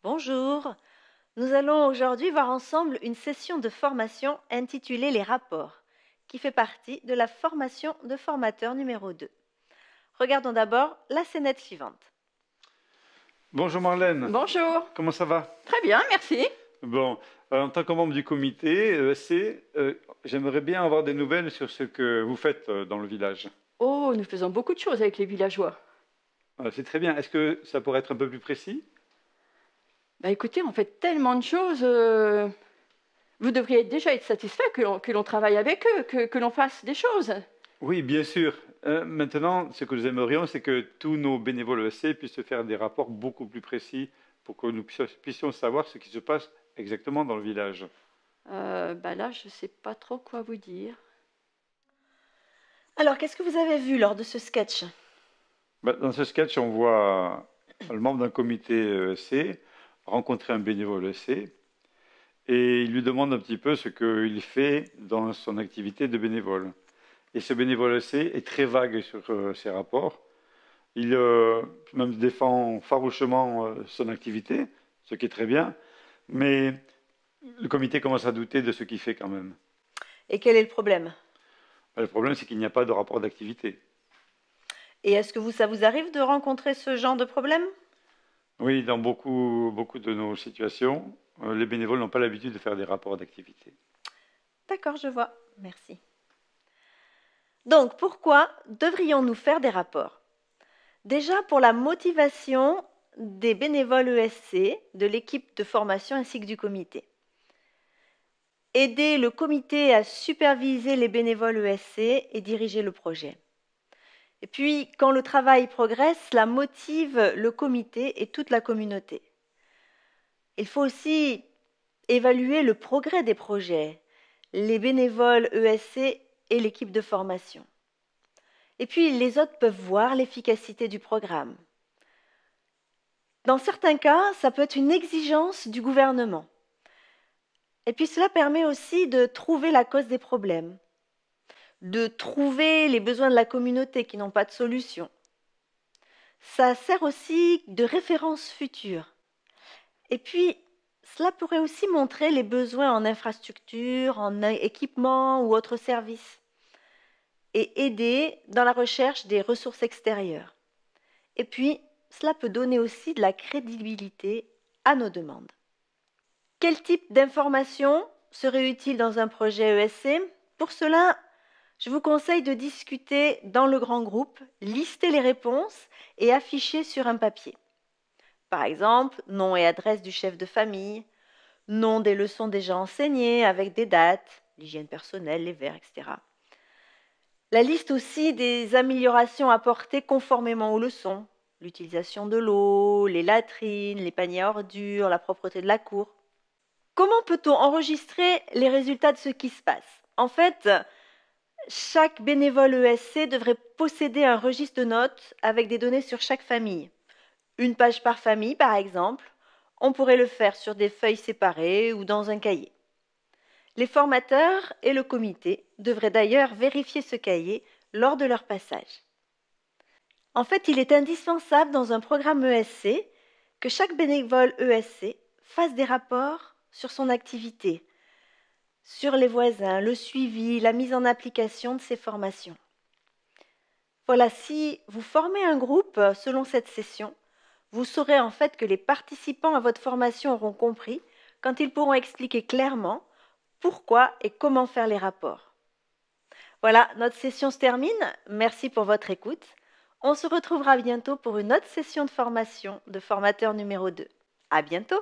Bonjour, nous allons aujourd'hui voir ensemble une session de formation intitulée Les rapports, qui fait partie de la formation de formateur numéro 2. Regardons d'abord la scénette suivante. Bonjour Marlène. Bonjour. Comment ça va? Très bien, merci. Bon, en tant que membre du comité ESC, j'aimerais bien avoir des nouvelles sur ce que vous faites dans le village. Oh, nous faisons beaucoup de choses avec les villageois. C'est très bien. Est-ce que ça pourrait être un peu plus précis? Bah écoutez, on fait tellement de choses. Vous devriez déjà être satisfait que l'on travaille avec eux, que l'on fasse des choses. Oui, bien sûr. Maintenant, ce que nous aimerions, c'est que tous nos bénévoles ESC puissent faire des rapports beaucoup plus précis pour que nous puissions savoir ce qui se passe exactement dans le village. Bah là, je ne sais pas trop quoi vous dire. Alors, qu'est-ce que vous avez vu lors de ce sketch? Dans ce sketch, on voit le membre d'un comité ESC rencontrer un bénévole ESC et il lui demande un petit peu ce qu'il fait dans son activité de bénévole. Et ce bénévole ESC est très vague sur ses rapports. Il même défend farouchement son activité, ce qui est très bien, mais le comité commence à douter de ce qu'il fait quand même. Et quel est le problème? Le problème, c'est qu'il n'y a pas de rapport d'activité. Et est-ce que ça vous arrive de rencontrer ce genre de problème? Oui, dans beaucoup de nos situations, les bénévoles n'ont pas l'habitude de faire des rapports d'activité. D'accord, je vois. Merci. Donc, pourquoi devrions-nous faire des rapports? Déjà, pour la motivation des bénévoles ESC, de l'équipe de formation ainsi que du comité. Aider le comité à superviser les bénévoles ESC et diriger le projet. Et puis, quand le travail progresse, cela motive le comité et toute la communauté. Il faut aussi évaluer le progrès des projets, les bénévoles ESC et l'équipe de formation. Et puis, les autres peuvent voir l'efficacité du programme. Dans certains cas, ça peut être une exigence du gouvernement. Et puis, cela permet aussi de trouver la cause des problèmes, de trouver les besoins de la communauté qui n'ont pas de solution. Ça sert aussi de référence future. Et puis, cela pourrait aussi montrer les besoins en infrastructure, en équipement ou autres services, et aider dans la recherche des ressources extérieures. Et puis, cela peut donner aussi de la crédibilité à nos demandes. Quel type d'informations serait utile dans un projet ESC? Pour cela, je vous conseille de discuter dans le grand groupe, lister les réponses et afficher sur un papier. Par exemple, nom et adresse du chef de famille, nom des leçons déjà enseignées avec des dates, l'hygiène personnelle, les verres, etc. La liste aussi des améliorations apportées conformément aux leçons, l'utilisation de l'eau, les latrines, les paniers à ordures, la propreté de la cour. Comment peut-on enregistrer les résultats de ce qui se passe? En fait, chaque bénévole ESC devrait posséder un registre de notes avec des données sur chaque famille. Une page par famille, par exemple. On pourrait le faire sur des feuilles séparées ou dans un cahier. Les formateurs et le comité devraient d'ailleurs vérifier ce cahier lors de leur passage. En fait, il est indispensable dans un programme ESC que chaque bénévole ESC fasse des rapports sur son activité, sur les voisins, le suivi, la mise en application de ces formations. Voilà, si vous formez un groupe selon cette session, vous saurez en fait que les participants à votre formation auront compris quand ils pourront expliquer clairement pourquoi et comment faire les rapports. Voilà, notre session se termine. Merci pour votre écoute. On se retrouvera bientôt pour une autre session de formation de formateur numéro 2. À bientôt!